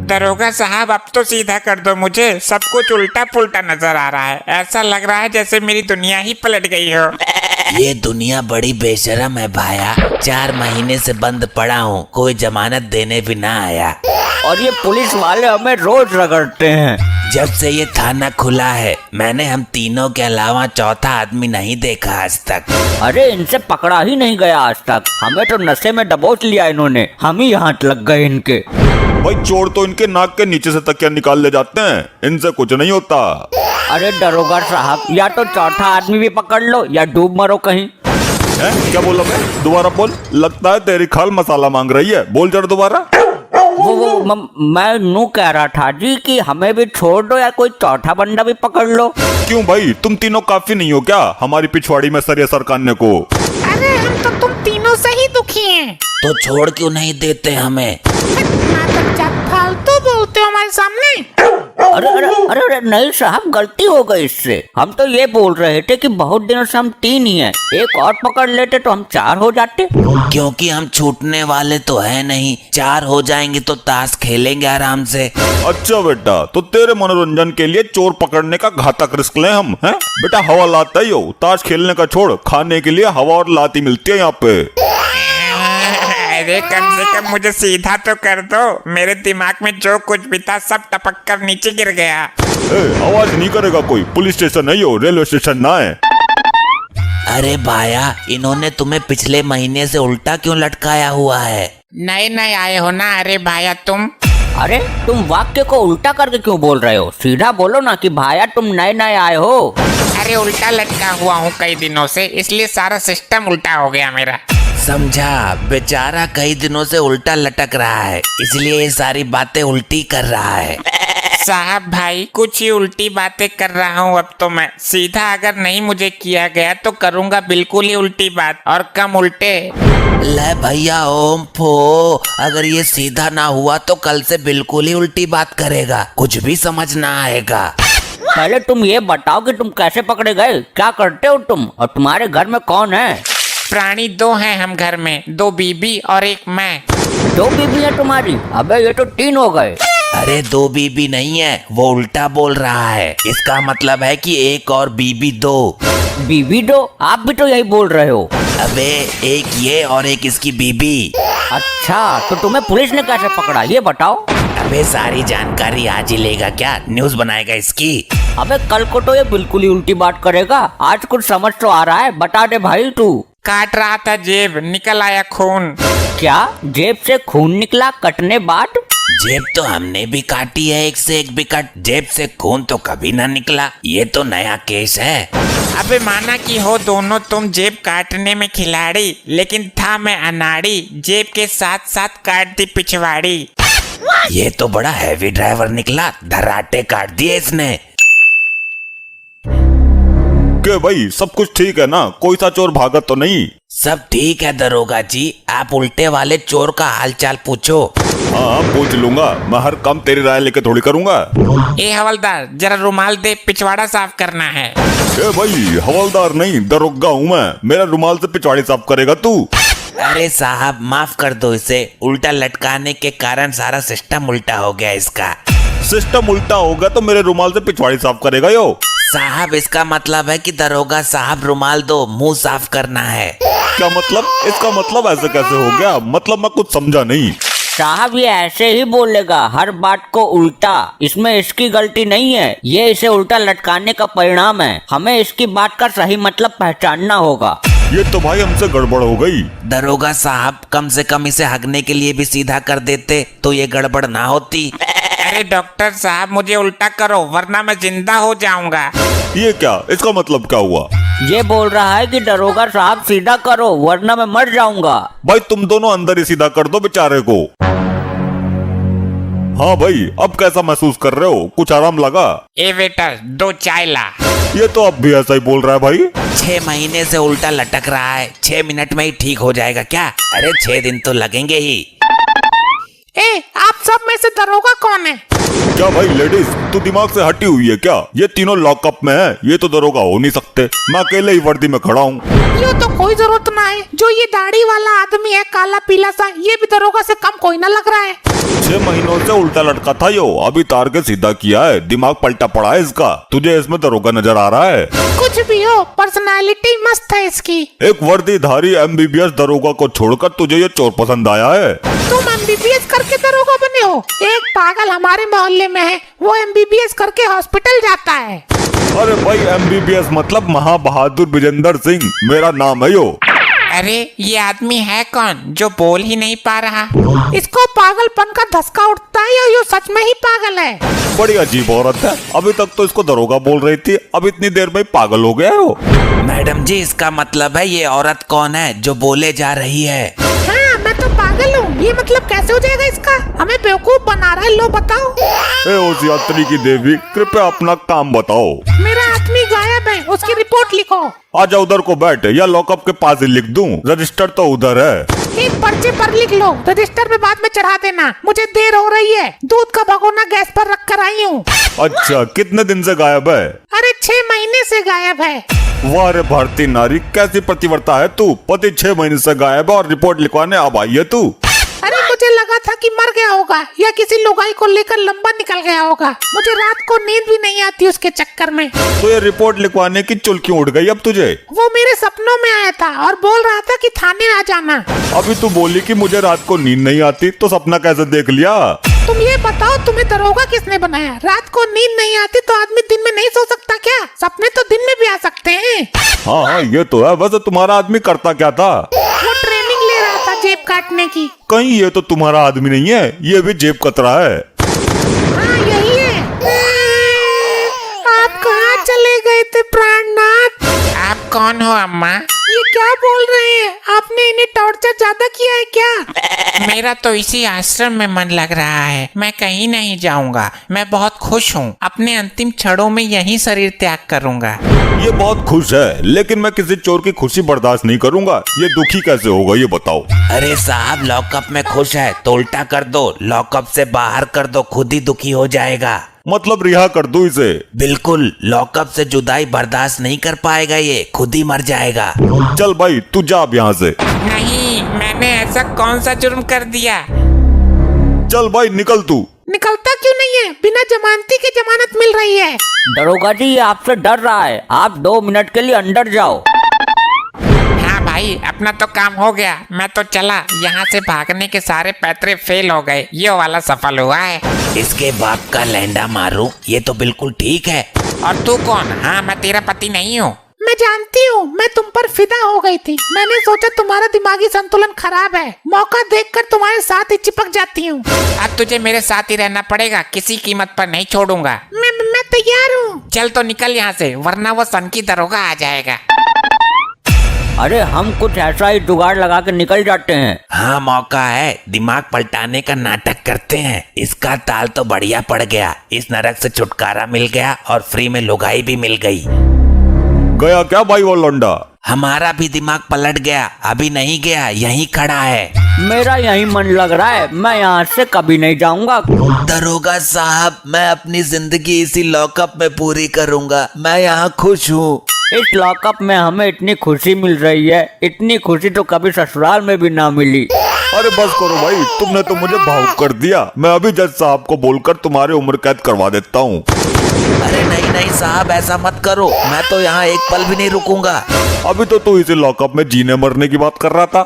दरोगा साहब अब तो सीधा कर दो मुझे, सब कुछ उल्टा पुल्टा नजर आ रहा है। ऐसा लग रहा है जैसे मेरी दुनिया ही पलट गई हो। ये दुनिया बड़ी बेशरम है भाया। 4 महीने से बंद पड़ा हूँ, कोई जमानत देने भी ना आया। और ये पुलिस वाले हमें रोज रगड़ते हैं। जब से ये थाना खुला है मैंने हम तीनों के अलावा चौथा आदमी नहीं देखा आज तक। अरे इनसे पकड़ा ही नहीं गया आज तक। हमें तो नशे में दबोच लिया इन्होंने, हम ही हाथ लग गए इनके। भाई चोर तो इनके नाक के नीचे से तकिया निकाल ले जाते हैं, इनसे कुछ नहीं होता। अरे दरोगा साहब, या तो चौथा आदमी भी पकड़ लो या डूब मरो कहीं। क्या बोला मैं? दोबारा बोल। लगता है तेरी खाल मसाला मांग रही है, बोल जरा दोबारा। मैं नू कह रहा था जी कि हमें भी छोड़ दो या कोई चौथा बंदा भी पकड़ लो। क्यों भाई, तुम तीनों काफी नहीं हो क्या हमारी पिछवाड़ी में सरिया सरकाने को? अरे हम तो तुम तीनों से ही दुखी हैं। तो छोड़ क्यों नहीं देते हमें? फालतू बोलते हो हमारे सामने। अरे अरे अरे अरे नहीं साहब, गलती हो गई इससे। हम तो ये बोल रहे थे कि बहुत दिनों से हम 3 ही हैं, एक और पकड़ लेते तो हम 4 हो जाते। क्योंकि हम छूटने वाले तो है नहीं, 4 हो जाएंगे तो ताश खेलेंगे आराम से। अच्छा बेटा, तो तेरे मनोरंजन के लिए चोर पकड़ने का घातक रिस्क लें हम, हैं? बेटा हवा लाता ही हो, ताश खेलने का छोड़, खाने के लिए हवा और लाती मिलती है यहाँ पे। अरे कम से कम मुझे सीधा तो कर दो, मेरे दिमाग में जो कुछ भी था सब टपक कर नीचे गिर गया। आवाज नहीं करेगा कोई, पुलिस स्टेशन नहीं हो, रेलवे स्टेशन ना है। अरे भाया, इन्होंने तुम्हें पिछले महीने से उल्टा क्यों लटकाया हुआ है? नए नए आए हो ना? अरे भाया तुम। अरे तुम वाक्य को उल्टा करके क्यों बोल रहे हो? सीधा बोलो ना कि भाया तुम नए नए आए हो। अरे उल्टा लटका हुआ हूँ कई दिनों से, इसलिए सारा सिस्टम उल्टा हो गया मेरा। समझा, बेचारा कई दिनों से उल्टा लटक रहा है, इसलिए ये सारी बातें उल्टी कर रहा है। साहब भाई कुछ ही उल्टी बातें कर रहा हूँ अब तो मैं। सीधा अगर नहीं मुझे किया गया तो करूँगा बिल्कुल ही उल्टी बात, और कम उल्टे। ले भैया ओम फो, अगर ये सीधा ना हुआ तो कल से बिल्कुल ही उल्टी बात करेगा, कुछ भी समझ ना आएगा। पहले तुम ये बताओ कि तुम कैसे पकड़े गए, क्या करते हो तुम, और तुम्हारे घर में कौन है? प्राणी 2 हैं हम घर में, 2 बीबी और 1 मैं। 2 बीबी है तुम्हारी? अबे ये तो 3 हो गए। अरे 2 बीबी नहीं है, वो उल्टा बोल रहा है। इसका मतलब है कि 1 और बीबी 2। बीबी 2? आप भी तो यही बोल रहे हो। अबे 1 ये और 1 इसकी बीबी। अच्छा, तो तुम्हें पुलिस ने कैसे पकड़ा ये बताओ। अबे सारी जानकारी आज ही लेगा क्या? न्यूज़ बनाएगा इसकी। अबे कल को तो ये बिल्कुल ही उल्टी बात करेगा, आज कुछ समझ तो आ रहा है, बता दे भाई तू। काट रहा था जेब, निकल आया खून। क्या जेब से खून निकला कटने बाद? जेब तो हमने भी काटी है, 1 से 1 भी कट, जेब से खून तो कभी ना निकला। ये तो नया केस है। अबे माना कि हो दोनों तुम जेब काटने में खिलाड़ी, लेकिन था मैं अनाड़ी, जेब के साथ साथ काट दी पिछवाड़ी। ये तो बड़ा हैवी ड्राइवर निकला, धराटे काट दिए इसने। क्या भाई सब कुछ ठीक है ना? कोई सा चोर भागा तो नहीं? सब ठीक है दरोगा जी, आप उल्टे वाले चोर का हालचाल पूछो। हाँ पूछ लूंगा, मैं हर काम तेरी राय लेके थोड़ी करूंगा। ए हवलदार जरा रुमाल दे, पिछवाड़ा साफ करना है। ए भाई हवलदार नहीं दरोगा हूँ मैं, मेरा रुमाल से पिछवाड़ी साफ करेगा तू? अरे साहब माफ कर दो इसे, उल्टा लटकाने के कारण सारा सिस्टम उल्टा हो गया इसका। सिस्टम उल्टा होगा तो मेरे रुमाल से पिछवाड़ी साफ करेगा यो? साहब इसका मतलब है कि दरोगा साहब रुमाल दो, मुंह साफ करना है। क्या मतलब? इसका मतलब ऐसे कैसे हो गया? मतलब मैं कुछ समझा नहीं। साहब ये ऐसे ही बोलेगा हर बात को उल्टा, इसमें इसकी गलती नहीं है, ये इसे उल्टा लटकाने का परिणाम है। हमें इसकी बात का सही मतलब पहचानना होगा। ये तो भाई हमसे गड़बड़ हो गई। दरोगा साहब कम से कम इसे हगने के लिए भी सीधा कर देते तो ये गड़बड़ ना होती। अरे डॉक्टर साहब मुझे उल्टा करो वरना मैं जिंदा हो जाऊंगा। ये क्या? इसका मतलब क्या हुआ? ये बोल रहा है कि दरोगा साहब सीधा करो वरना मैं मर जाऊंगा। भाई तुम दोनों अंदर ही सीधा कर दो बेचारे को। हाँ भाई अब कैसा महसूस कर रहे हो? कुछ आराम लगा? ए वेटर 2 चाय ला। ये तो अब भी ऐसा ही बोल रहा है भाई। 6 महीने से उल्टा लटक रहा है, 6 मिनट में ही ठीक हो जाएगा क्या? अरे 6 दिन तो लगेंगे ही। ए आप सब में से दरोगा कौन है? क्या भाई लेडीज, तू दिमाग से हटी हुई है क्या? ये तीनों लॉकअप में है, ये तो दरोगा हो नहीं सकते। मैं अकेले ही वर्दी में खड़ा हूँ। ये तो कोई जरूरत ना है। जो ये दाढ़ी वाला आदमी है काला पीला सा, ये भी दरोगा से कम कोई ना लग रहा है। 6 महीनों से उल्टा लटका था यो, अभी तार के सीधा किया है। दिमाग पलटा पड़ा है इसका। तुझे इसमें दरोगा नजर आ रहा है? कुछ भी हो, पर्सनालिटी मस्त है इसकी। एक वर्दीधारी MBBS दरोगा को छोड़कर तुझे ये चोर पसंद आया है? तुम MBBS करके दरोगा बने हो? एक पागल हमारे मोहल्ले में है, वो MBBS करके हॉस्पिटल जाता है। अरे भाई, MBBS मतलब महाबहादुर विजेंद्र सिंह, मेरा नाम है यो। अरे ये आदमी है कौन जो बोल ही नहीं पा रहा? इसको पागलपन का धसका उठता है या ये सच में ही पागल है? बड़ी अजीब औरत है। अभी तक तो इसको दरोगा बोल रही थी, अब इतनी देर में पागल हो गया हो। मैडम जी, इसका मतलब है ये औरत कौन है जो बोले जा रही है? हाँ, मैं तो पागल हूँ। ये मतलब कैसे हो जाएगा इसका? हमें बेवकूफ बना रहा है। लो बताओ। ए उस यात्री की देवी, कृपया अपना काम बताओ। मेरा आदमी गायब है, उसकी रिपोर्ट लिखो। आजा उधर को बैठ, या लॉकअप के पास ही लिख दूं? रजिस्टर तो उधर है। एक पर्चे पर लिख लो, रजिस्टर पे बाद में चढ़ा देना। मुझे देर हो रही है, दूध का भगोना गैस पर रख कर आई हूँ। अच्छा, कितने दिन से गायब है? अरे 6 महीने से गायब है। वाह रे भारतीय नारी, कैसी प्रतिवर्ता है तू। पति 6 महीने से गायब है और रिपोर्ट लिखवाने अब आई है तू। अरे मुझे लगा था कि मर गया होगा या किसी लुगाई को लेकर लंबा निकल गया होगा। मुझे रात को नींद भी नहीं आती उसके चक्कर में। तो ये रिपोर्ट लिखवाने की चुल क्यों उड़ गई अब तुझे? वो मेरे सपनों में आया था और बोल रहा था कि थाने आ जाना। अभी तू बोली कि मुझे रात को नींद नहीं आती, तो सपना कैसे देख लिया? तुम ये बताओ, तुम्हें दरोगा किसने बनाया? रात को नींद नहीं आती तो आदमी दिन में नहीं सो सकता क्या? सपने तो दिन में भी आ सकते हैं। हाँ, ये तो है। वैसे तुम्हारा आदमी करता क्या था? वो ट्रेनिंग ले रहा था जेब काटने की। कहीं ये तो तुम्हारा आदमी नहीं है, ये भी जेब कतरा है। हाँ, यही है। आप कहाँ चले गए थे प्राणनाथ? आप कौन हो अम्मा? ये क्या बोल रहे हैं? आपने इन्हें टॉर्चर ज्यादा किया है क्या? मेरा तो इसी आश्रम में मन लग रहा है। मैं कहीं नहीं जाऊंगा। मैं बहुत खुश हूँ। अपने अंतिम क्षणों में यहीं शरीर त्याग करूंगा। ये बहुत खुश है, लेकिन मैं किसी चोर की खुशी बर्दाश्त नहीं करूंगा। ये दुखी कैसे होगा ये बताओ? अरे साहब, लॉकअप में खुश है तो उल्टा कर दो, लॉकअप से बाहर कर दो, खुद ही दुखी हो जाएगा। मतलब रिहा कर दूं इसे? बिल्कुल, लॉकअप से जुदाई बर्दाश्त नहीं कर पाएगा, ये खुद ही मर जाएगा। चल भाई, तू जा अब यहाँ से। नहीं, मैंने ऐसा कौन सा जुर्म कर दिया? चल भाई, निकल तू। निकलता क्यों नहीं है? बिना जमानती के जमानत मिल रही है। दरोगा जी, ये आपसे डर रहा है। आप 2 मिनट के लिए अंदर जाओ। हाँ भाई, अपना तो काम हो गया। मैं तो चला। यहाँ से भागने के सारे पैतरे फेल हो गए, ये वाला सफल हुआ है। इसके बाप का लैंडा मारूं, ये तो बिल्कुल ठीक है। और तू कौन? हाँ, मैं तेरा पति नहीं हूँ। मैं जानती हूँ, मैं तुम पर फिदा हो गई थी। मैंने सोचा तुम्हारा दिमागी संतुलन खराब है, मौका देखकर तुम्हारे साथ ही चिपक जाती हूँ। अब तुझे मेरे साथ ही रहना पड़ेगा, किसी कीमत पर नहीं छोड़ूंगा। मैं तैयार हूँ। चल तो निकल यहाँ से, वरना वो सन की दरोगा आ जाएगा। अरे हम कुछ ऐसा ही जुगाड़ लगा के निकल जाते हैं। हाँ, मौका है, दिमाग पलटाने का नाटक करते हैं। इसका ताल तो बढ़िया पड़ गया। इस नरक से छुटकारा मिल गया और फ्री में लुगाई भी मिल गई। गया क्या भाई वो लौंडा? हमारा भी दिमाग पलट गया। अभी नहीं गया, यहीं खड़ा है। मेरा यही मन लग रहा है, मैं यहाँ से कभी नहीं जाऊंगा। दरोगा साहब, मैं अपनी जिंदगी इसी लॉकअप में पूरी करूंगा। मैं यहाँ खुश हूँ। इस लॉकअप में हमें इतनी खुशी मिल रही है, इतनी खुशी तो कभी ससुराल में भी ना मिली। अरे बस करो भाई, तुमने तो मुझे भावुक कर दिया। मैं अभी जज साहब को बोलकर तुम्हारे उम्र कैद करवा देता हूँ। अरे नहीं नहीं साहब, ऐसा मत करो। मैं तो यहाँ एक पल भी नहीं रुकूंगा। अभी तो तू इसे लॉकअप में जीने मरने की बात कर रहा था।